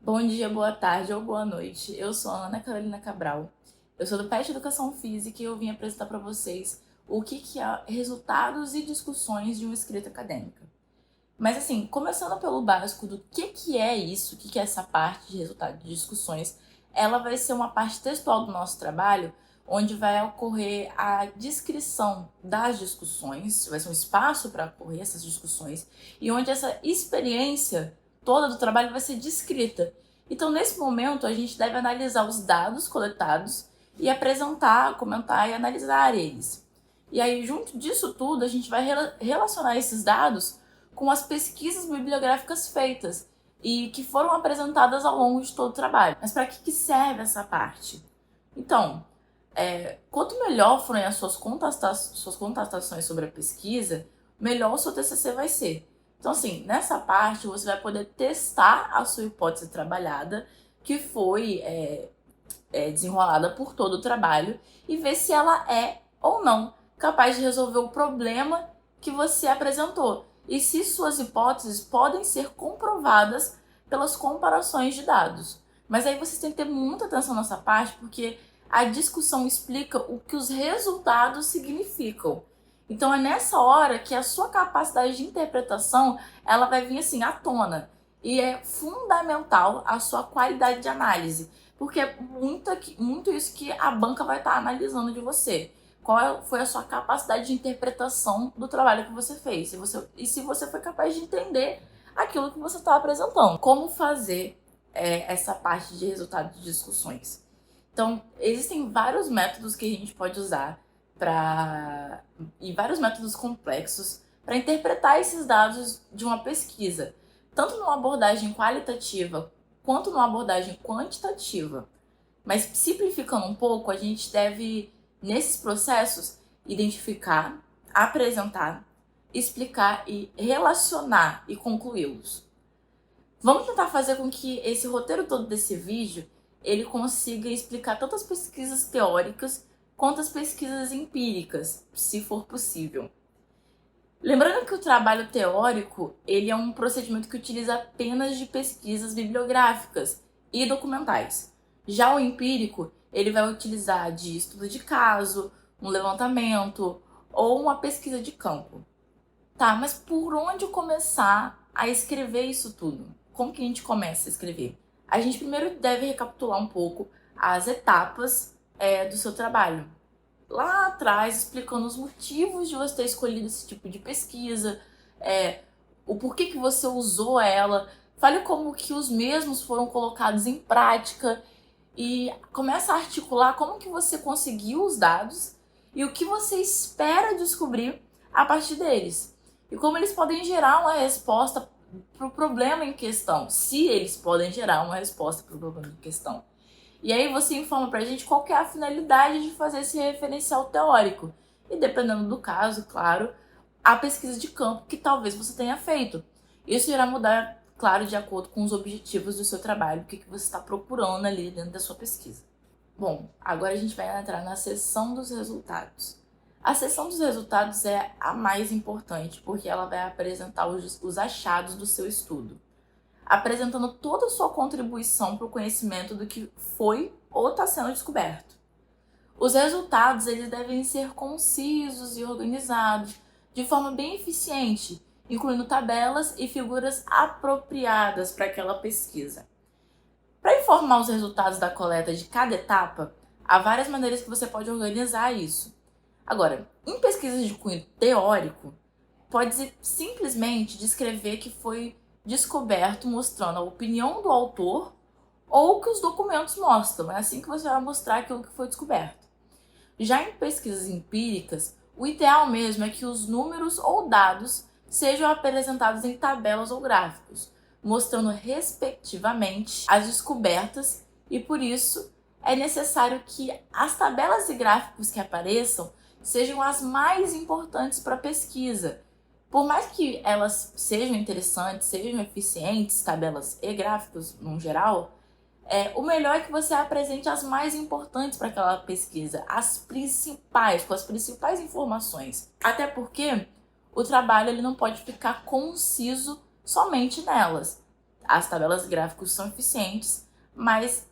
Bom dia, boa tarde ou boa noite. Eu sou a Ana Carolina Cabral. Eu sou do PET Educação Física e eu vim apresentar para vocês o que é resultados e discussões de uma escrita acadêmica. Mas assim, começando pelo básico do que é isso, o que é essa parte de resultado de discussões, ela vai ser uma parte textual do nosso trabalho, onde vai ocorrer a descrição das discussões, vai ser um espaço para ocorrer essas discussões, e onde essa experiência toda do trabalho vai ser descrita. Então, nesse momento, a gente deve analisar os dados coletados e apresentar, comentar e analisar eles. E aí, junto disso tudo, a gente vai relacionar esses dados com as pesquisas bibliográficas feitas e que foram apresentadas ao longo de todo o trabalho. Mas para que serve essa parte? Então, quanto melhor forem as suas contestações sobre a pesquisa, melhor o seu TCC vai ser. Então, assim, nessa parte você vai poder testar a sua hipótese trabalhada, que foi desenrolada por todo o trabalho, e ver se ela é ou não capaz de resolver o problema que você apresentou. E se suas hipóteses podem ser comprovadas pelas comparações de dados. Mas aí vocês têm que ter muita atenção nessa parte, porque a discussão explica o que os resultados significam. Então é nessa hora que a sua capacidade de interpretação ela vai vir assim à tona. E é fundamental a sua qualidade de análise, porque é muito isso que a banca vai estar analisando de você. Qual foi a sua capacidade de interpretação do trabalho que você fez? Se você foi capaz de entender aquilo que você está apresentando. Como fazer essa parte de resultado de discussões? Então, existem vários métodos que a gente pode usar e vários métodos complexos para interpretar esses dados de uma pesquisa, tanto numa abordagem qualitativa quanto numa abordagem quantitativa. Mas simplificando um pouco, a gente deve, nesses processos, identificar, apresentar, explicar e relacionar e concluí-los. Vamos tentar fazer com que esse roteiro todo desse vídeo ele consiga explicar tanto as pesquisas teóricas quanto as pesquisas empíricas, se for possível. Lembrando que o trabalho teórico ele é um procedimento que utiliza apenas de pesquisas bibliográficas e documentais. Já o empírico ele vai utilizar de estudo de caso, um levantamento ou uma pesquisa de campo. Tá, mas por onde começar a escrever isso tudo? Como que a gente começa a escrever? A gente primeiro deve recapitular um pouco as etapas do seu trabalho. Lá atrás, explicando os motivos de você ter escolhido esse tipo de pesquisa, o porquê que você usou ela, fale como que os mesmos foram colocados em prática e começa a articular como que você conseguiu os dados e o que você espera descobrir a partir deles. E como eles podem gerar uma resposta para o problema em questão, se eles podem gerar uma resposta para o problema em questão. E aí você informa pra gente qual que é a finalidade de fazer esse referencial teórico. E dependendo do caso, claro, a pesquisa de campo que talvez você tenha feito. Isso irá mudar, claro, de acordo com os objetivos do seu trabalho, o que você está procurando ali dentro da sua pesquisa. Bom, agora a gente vai entrar na seção dos resultados. A seção dos resultados é a mais importante, porque ela vai apresentar os achados do seu estudo, apresentando toda a sua contribuição para o conhecimento do que foi ou está sendo descoberto. Os resultados eles devem ser concisos e organizados de forma bem eficiente, incluindo tabelas e figuras apropriadas para aquela pesquisa. Para informar os resultados da coleta de cada etapa, há várias maneiras que você pode organizar isso. Agora, em pesquisas de cunho teórico, pode simplesmente descrever que foi descoberto mostrando a opinião do autor ou o que os documentos mostram. É assim que você vai mostrar aquilo que foi descoberto. Já em pesquisas empíricas, o ideal mesmo é que os números ou dados sejam apresentados em tabelas ou gráficos, mostrando respectivamente as descobertas e por isso é necessário que as tabelas e gráficos que apareçam sejam as mais importantes para a pesquisa. Por mais que elas sejam interessantes, sejam eficientes, tabelas e gráficos no geral, o melhor é que você apresente as mais importantes para aquela pesquisa, as principais, com as principais informações. Até porque o trabalho ele não pode ficar conciso somente nelas. As tabelas gráficas são eficientes, mas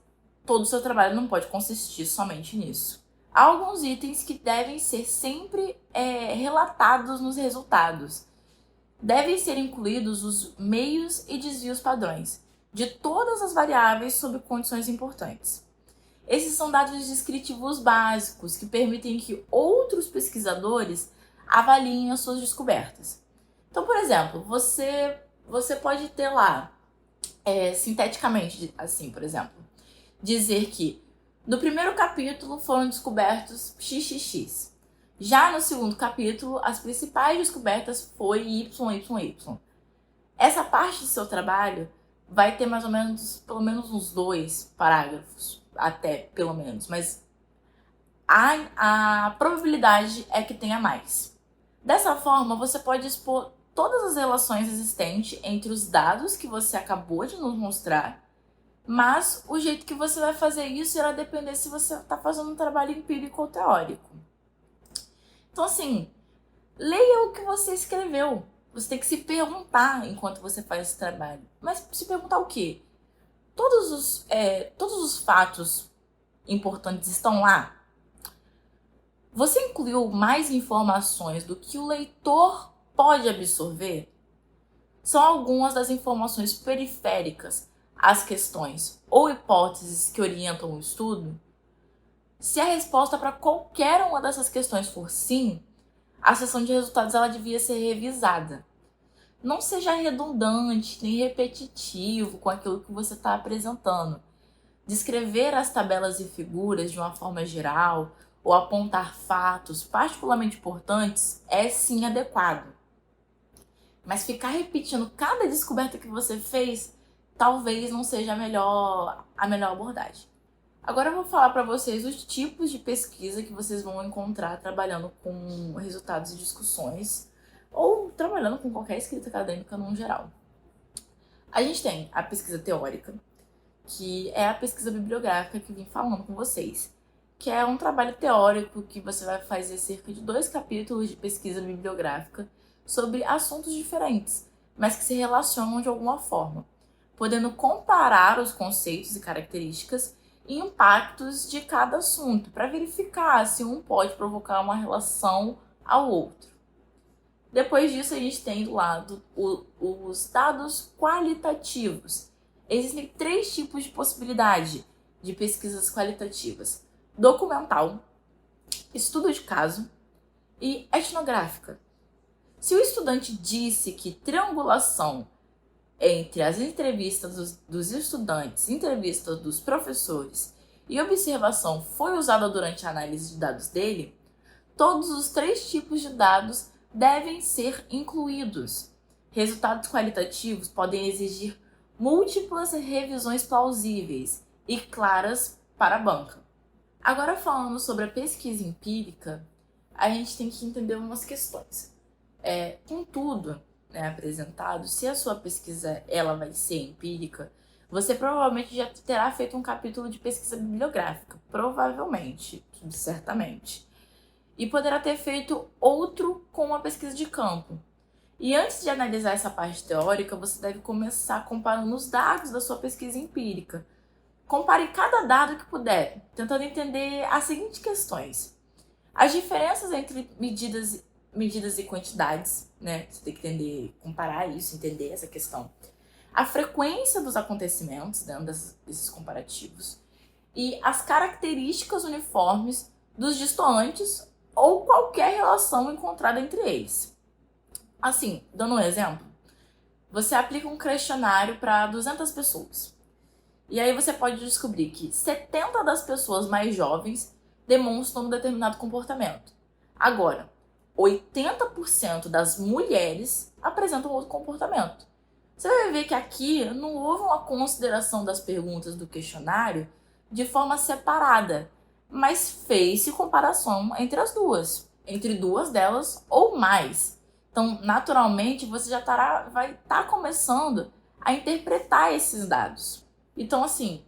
todo o seu trabalho não pode consistir somente nisso. Há alguns itens que devem ser sempre relatados nos resultados. Devem ser incluídos os meios e desvios padrões de todas as variáveis sob condições importantes. Esses são dados descritivos básicos que permitem que outros pesquisadores avaliem as suas descobertas. Então, por exemplo, você pode ter lá, sinteticamente, assim, por exemplo, dizer que no primeiro capítulo foram descobertos XXX. Já no segundo capítulo, as principais descobertas foi YYY. Essa parte do seu trabalho vai ter mais ou menos, pelo menos uns 2 parágrafos, até pelo menos, mas a probabilidade é que tenha mais. Dessa forma, você pode expor todas as relações existentes entre os dados que você acabou de nos mostrar, mas o jeito que você vai fazer isso irá depender se você está fazendo um trabalho empírico ou teórico. Então, assim, leia o que você escreveu. Você tem que se perguntar enquanto você faz esse trabalho. Mas se perguntar o quê? Todos os fatos importantes estão lá? Você incluiu mais informações do que o leitor pode absorver? São algumas das informações periféricas às questões ou hipóteses que orientam o estudo? Se a resposta para qualquer uma dessas questões for sim, a seção de resultados ela devia ser revisada. Não seja redundante nem repetitivo com aquilo que você está apresentando. Descrever as tabelas e figuras de uma forma geral ou apontar fatos particularmente importantes é sim adequado. Mas ficar repetindo cada descoberta que você fez talvez não seja a melhor abordagem. Agora eu vou falar para vocês os tipos de pesquisa que vocês vão encontrar trabalhando com resultados e discussões ou trabalhando com qualquer escrita acadêmica no geral. A gente tem a pesquisa teórica, que é a pesquisa bibliográfica que eu vim falando com vocês, que é um trabalho teórico que você vai fazer cerca de 2 capítulos de pesquisa bibliográfica sobre assuntos diferentes, mas que se relacionam de alguma forma, podendo comparar os conceitos e características e impactos de cada assunto para verificar se um pode provocar uma relação ao outro. Depois disso, a gente tem do lado os dados qualitativos. Existem 3 tipos de possibilidade de pesquisas qualitativas: documental, estudo de caso e etnográfica. Se o estudante disse que triangulação entre as entrevistas dos estudantes, entrevistas dos professores e observação foi usada durante a análise de dados dele, todos os 3 tipos de dados devem ser incluídos. Resultados qualitativos podem exigir múltiplas revisões plausíveis e claras para a banca. Agora, falando sobre a pesquisa empírica, a gente tem que entender umas questões. Contudo, apresentado, se a sua pesquisa ela vai ser empírica, você provavelmente já terá feito um capítulo de pesquisa bibliográfica, provavelmente, certamente, e poderá ter feito outro com uma pesquisa de campo. E antes de analisar essa parte teórica, você deve começar comparando os dados da sua pesquisa empírica. Compare cada dado que puder, tentando entender as seguintes questões: as diferenças entre medidas e quantidades, Você tem que entender, comparar isso, entender essa questão. A frequência dos acontecimentos dentro desses comparativos e as características uniformes dos distoantes ou qualquer relação encontrada entre eles. Assim, dando um exemplo, você aplica um questionário para 200 pessoas. E aí você pode descobrir que 70 das pessoas mais jovens demonstram um determinado comportamento. Agora, 80% das mulheres apresentam outro comportamento. Você vai ver que aqui não houve uma consideração das perguntas do questionário de forma separada, mas fez-se comparação entre as duas, entre 2 delas ou mais. Então, naturalmente, você já vai estar começando a interpretar esses dados. Então, assim,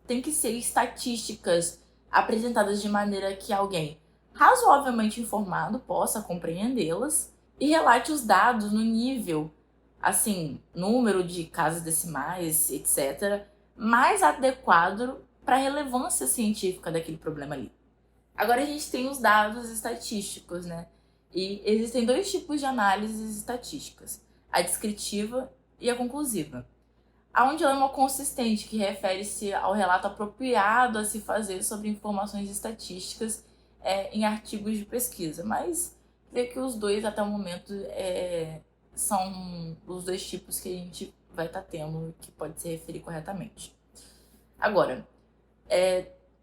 tem que ser estatísticas apresentadas de maneira que alguém razoavelmente informado possa compreendê-las e relate os dados no nível assim, número de casas decimais, etc., mais adequado para a relevância científica daquele problema ali. Agora a gente tem os dados estatísticos, né? E existem dois tipos de análises estatísticas: a descritiva e a conclusiva. A um dilema consistente, que refere-se ao relato apropriado a se fazer sobre informações estatísticas em artigos de pesquisa. Mas creio que os dois, até o momento, são os dois tipos que a gente vai estar tendo, que pode se referir corretamente. Agora,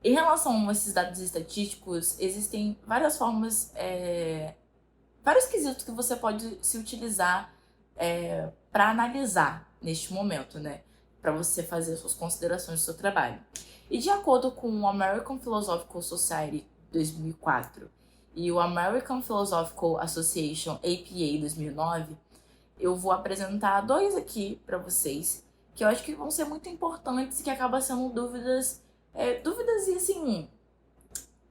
em relação a esses dados estatísticos, existem várias formas, vários quesitos que você pode se utilizar para analisar neste momento, né? Para você fazer suas considerações do seu trabalho. E de acordo com o American Philosophical Society 2004 e o American Philosophical Association APA 2009, eu vou apresentar dois aqui para vocês, que eu acho que vão ser muito importantes e que acabam sendo dúvidas e assim,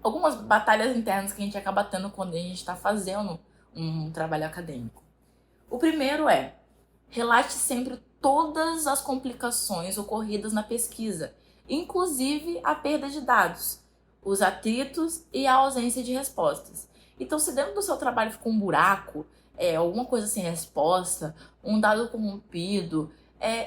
algumas batalhas internas que a gente acaba tendo quando a gente está fazendo um trabalho acadêmico. O primeiro relate sempre todas as complicações ocorridas na pesquisa, inclusive a perda de dados, os atritos e a ausência de respostas. Então, se dentro do seu trabalho ficou um buraco, alguma coisa sem resposta, um dado corrompido,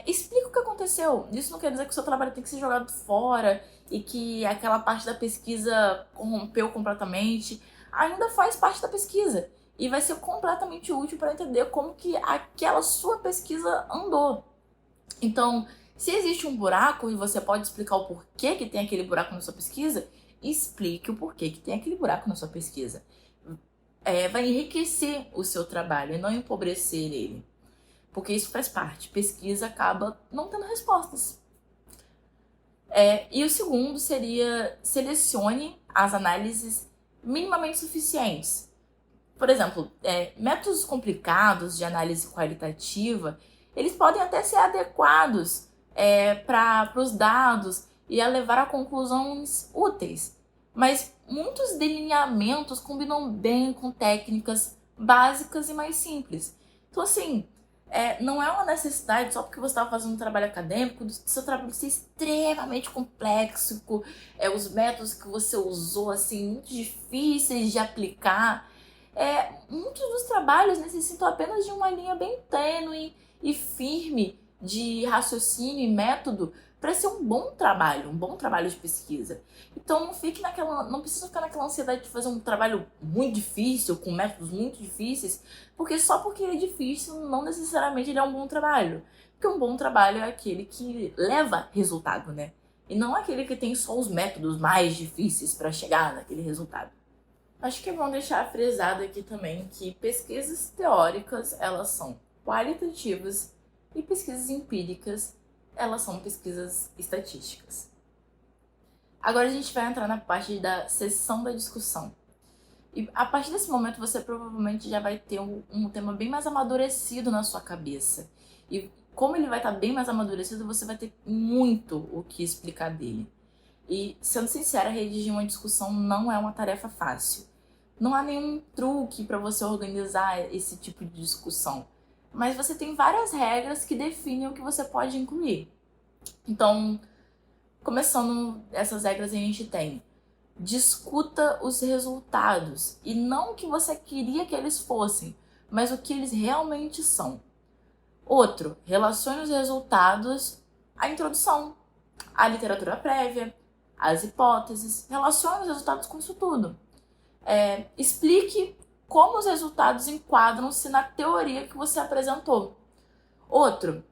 explica o que aconteceu. Isso não quer dizer que o seu trabalho tem que ser jogado fora e que aquela parte da pesquisa corrompeu completamente. Ainda faz parte da pesquisa e vai ser completamente útil para entender como que aquela sua pesquisa andou. Então, se existe um buraco e você pode explicar o porquê que tem aquele buraco na sua pesquisa, explique o porquê que tem aquele buraco na sua pesquisa. Vai enriquecer o seu trabalho e não empobrecer ele. Porque isso faz parte. Pesquisa acaba não tendo respostas. E o segundo seria: selecione as análises minimamente suficientes. Por exemplo, métodos complicados de análise qualitativa, eles podem até ser adequados para os dados e a levar a conclusões úteis. Mas muitos delineamentos combinam bem com técnicas básicas e mais simples. Então, assim, não é uma necessidade só porque você está fazendo um trabalho acadêmico do seu trabalho ser extremamente complexo, os métodos que você usou, assim, muito difíceis de aplicar. Muitos dos trabalhos necessitam apenas de uma linha bem tênue e firme de raciocínio e método para ser um bom trabalho de pesquisa. Então não precisa ficar naquela ansiedade de fazer um trabalho muito difícil, com métodos muito difíceis, porque só porque ele é difícil, não necessariamente ele é um bom trabalho. Porque um bom trabalho é aquele que leva resultado, né? E não aquele que tem só os métodos mais difíceis para chegar naquele resultado. Acho que é bom deixar frisado aqui também que pesquisas teóricas, elas são qualitativas e pesquisas empíricas, elas são pesquisas estatísticas. Agora a gente vai entrar na parte da sessão da discussão. E a partir desse momento você provavelmente já vai ter um tema bem mais amadurecido na sua cabeça. E como ele vai estar bem mais amadurecido, você vai ter muito o que explicar dele. E, sendo sincera, redigir uma discussão não é uma tarefa fácil. Não há nenhum truque para você organizar esse tipo de discussão. Mas você tem várias regras que definem o que você pode incluir. Então, começando essas regras, a gente tem: discuta os resultados. E não o que você queria que eles fossem, mas o que eles realmente são. Outro, relacione os resultados à introdução, à literatura prévia, às hipóteses. Relacione os resultados com isso tudo. Explique como os resultados enquadram-se na teoria que você apresentou. Outro,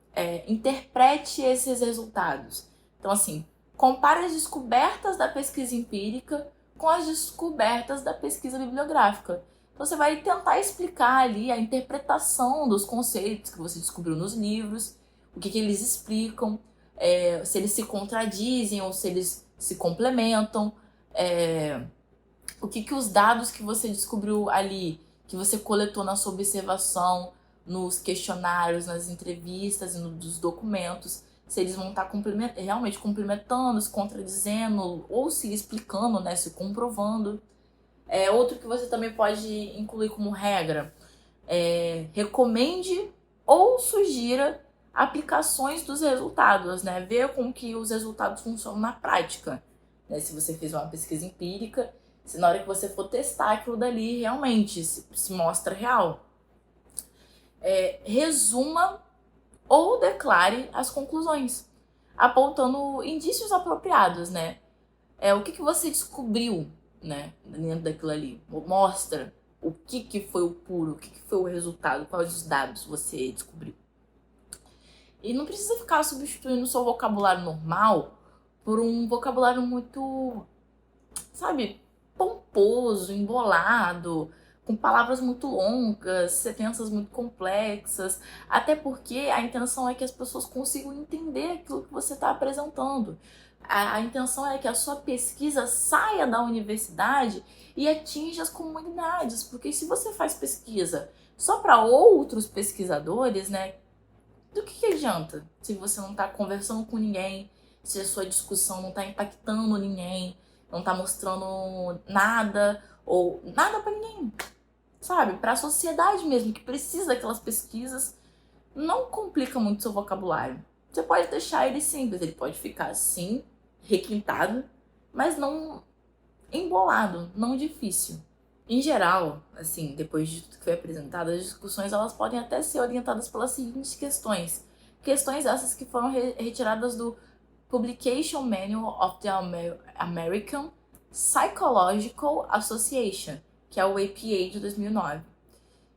interprete esses resultados. Então, assim, compare as descobertas da pesquisa empírica com as descobertas da pesquisa bibliográfica. Então, você vai tentar explicar ali a interpretação dos conceitos que você descobriu nos livros, o que eles explicam, se eles se contradizem ou se eles se complementam, o que os dados que você descobriu ali, que você coletou na sua observação, nos questionários, nas entrevistas e nos documentos, se eles vão estar realmente complementando, se contradizendo ou se explicando, né, se comprovando. Outro que você também pode incluir como regra: recomende ou sugira aplicações dos resultados, né? Ver como que os resultados funcionam na prática, né? Se você fez uma pesquisa empírica, se na hora que você for testar aquilo dali realmente se mostra real. Resuma ou declare as conclusões, apontando indícios apropriados, né? O que você descobriu, né, dentro daquilo ali. Mostra o que foi o puro, o que foi o resultado, quais os dados você descobriu. E não precisa ficar substituindo o seu vocabulário normal por um vocabulário muito, sabe, pomposo, embolado, com palavras muito longas, sentenças muito complexas, até porque a intenção é que as pessoas consigam entender aquilo que você está apresentando. A intenção é que a sua pesquisa saia da universidade e atinja as comunidades, porque se você faz pesquisa só para outros pesquisadores, né, do que adianta se você não está conversando com ninguém, se a sua discussão não está impactando ninguém, não está mostrando nada ou nada para ninguém, sabe? Para a sociedade mesmo, que precisa daquelas pesquisas, não complica muito seu vocabulário. Você pode deixar ele simples, ele pode ficar assim, requintado, mas não embolado, não difícil. Em geral, assim, depois de tudo que foi apresentado, as discussões elas podem até ser orientadas pelas seguintes questões. Questões essas que foram retiradas do Publication Manual of the American Psychological Association, que é o APA de 2009.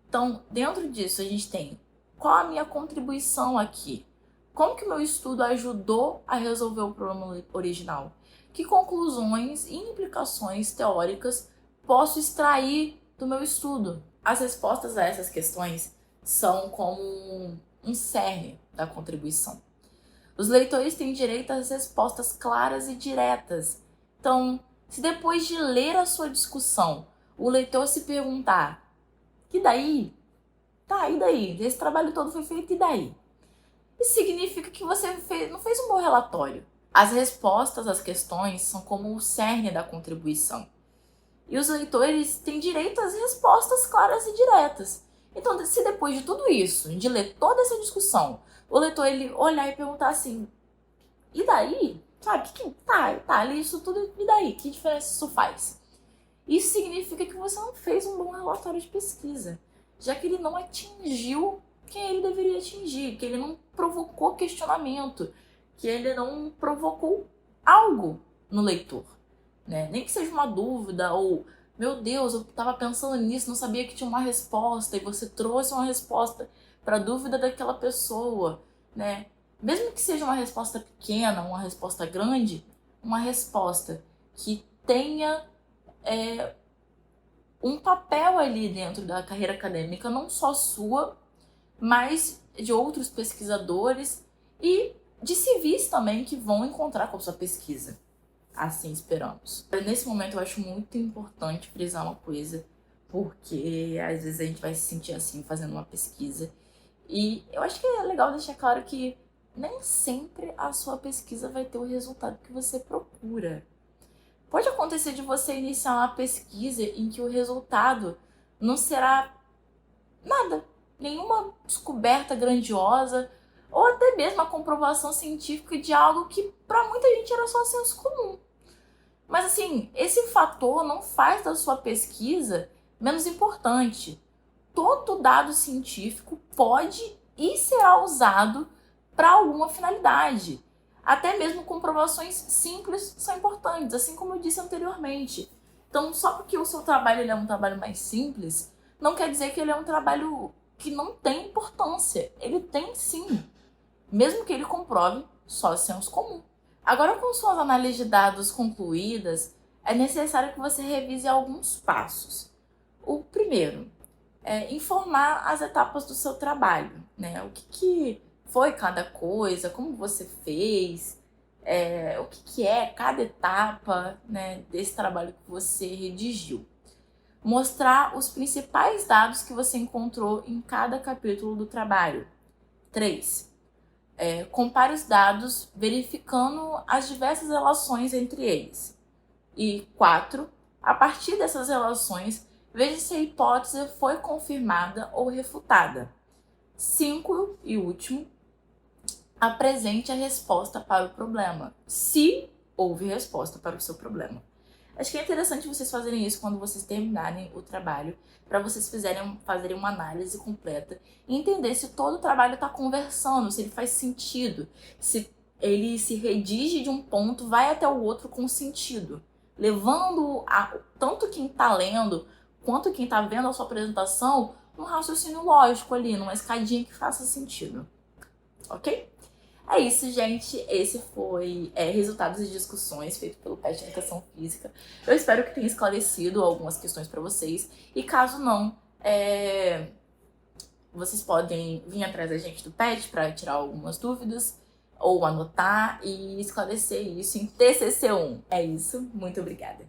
Então, dentro disso, a gente tem qual a minha contribuição aqui? Como que o meu estudo ajudou a resolver o problema original? Que conclusões e implicações teóricas posso extrair do meu estudo? As respostas a essas questões são como um cerne da contribuição. Os leitores têm direito às respostas claras e diretas. Então, se depois de ler a sua discussão, o leitor se perguntar: e daí? Tá, e daí? Esse trabalho todo foi feito, e daí? Isso significa que você não fez um bom relatório. As respostas às questões são como o cerne da contribuição. E os leitores têm direito às respostas claras e diretas. Então, se depois de tudo isso, de ler toda essa discussão, o leitor ele olhar e perguntar assim: e daí? Sabe, li isso tudo, e daí? Que diferença isso faz? Isso significa que você não fez um bom relatório de pesquisa, já que ele não atingiu quem ele deveria atingir, que ele não provocou questionamento, que ele não provocou algo no leitor, né? Nem que seja uma dúvida ou, meu Deus, eu estava pensando nisso, não sabia que tinha uma resposta, e você trouxe uma resposta para a dúvida daquela pessoa, né? Mesmo que seja uma resposta pequena, uma resposta grande, uma resposta que tenha um papel ali dentro da carreira acadêmica, não só sua, mas de outros pesquisadores e de civis também que vão encontrar com a sua pesquisa. Assim esperamos. Nesse momento eu acho muito importante frisar uma coisa, porque às vezes a gente vai se sentir assim fazendo uma pesquisa, e eu acho que é legal deixar claro que nem sempre a sua pesquisa vai ter o resultado que você procura. Pode acontecer de você iniciar uma pesquisa em que o resultado não será nada, nenhuma descoberta grandiosa, ou até mesmo a comprovação científica de algo que para muita gente era só senso comum. Mas assim, esse fator não faz da sua pesquisa menos importante. Todo dado científico pode e será usado para alguma finalidade. Até mesmo comprovações simples são importantes, assim como eu disse anteriormente. Então, só porque o seu trabalho ele é um trabalho mais simples, não quer dizer que ele é um trabalho que não tem importância. Ele tem sim, mesmo que ele comprove só senso comum. Agora, com suas análises de dados concluídas, é necessário que você revise alguns passos. O primeiro é informar as etapas do seu trabalho, né? O que foi cada coisa, como você fez, o que é cada etapa, né, desse trabalho que você redigiu. Mostrar os principais dados que você encontrou em cada capítulo do trabalho. 3. Compare os dados verificando as diversas relações entre eles. E 4. A partir dessas relações, veja se a hipótese foi confirmada ou refutada. 5 e último, apresente a resposta para o problema, se houve resposta para o seu problema. Acho que é interessante vocês fazerem isso quando vocês terminarem o trabalho, para vocês fazerem uma análise completa e entender se todo o trabalho está conversando, se ele faz sentido, se ele se redige de um ponto, vai até o outro com sentido, levando tanto quem está lendo quanto quem está vendo a sua apresentação um raciocínio lógico ali, numa escadinha que faça sentido, ok? É isso, gente. Esse foi resultados de discussões feito pelo PET de Educação Física. Eu espero que tenha esclarecido algumas questões para vocês. E caso não, vocês podem vir atrás da gente do PET para tirar algumas dúvidas ou anotar e esclarecer isso em TCC1. É isso. Muito obrigada.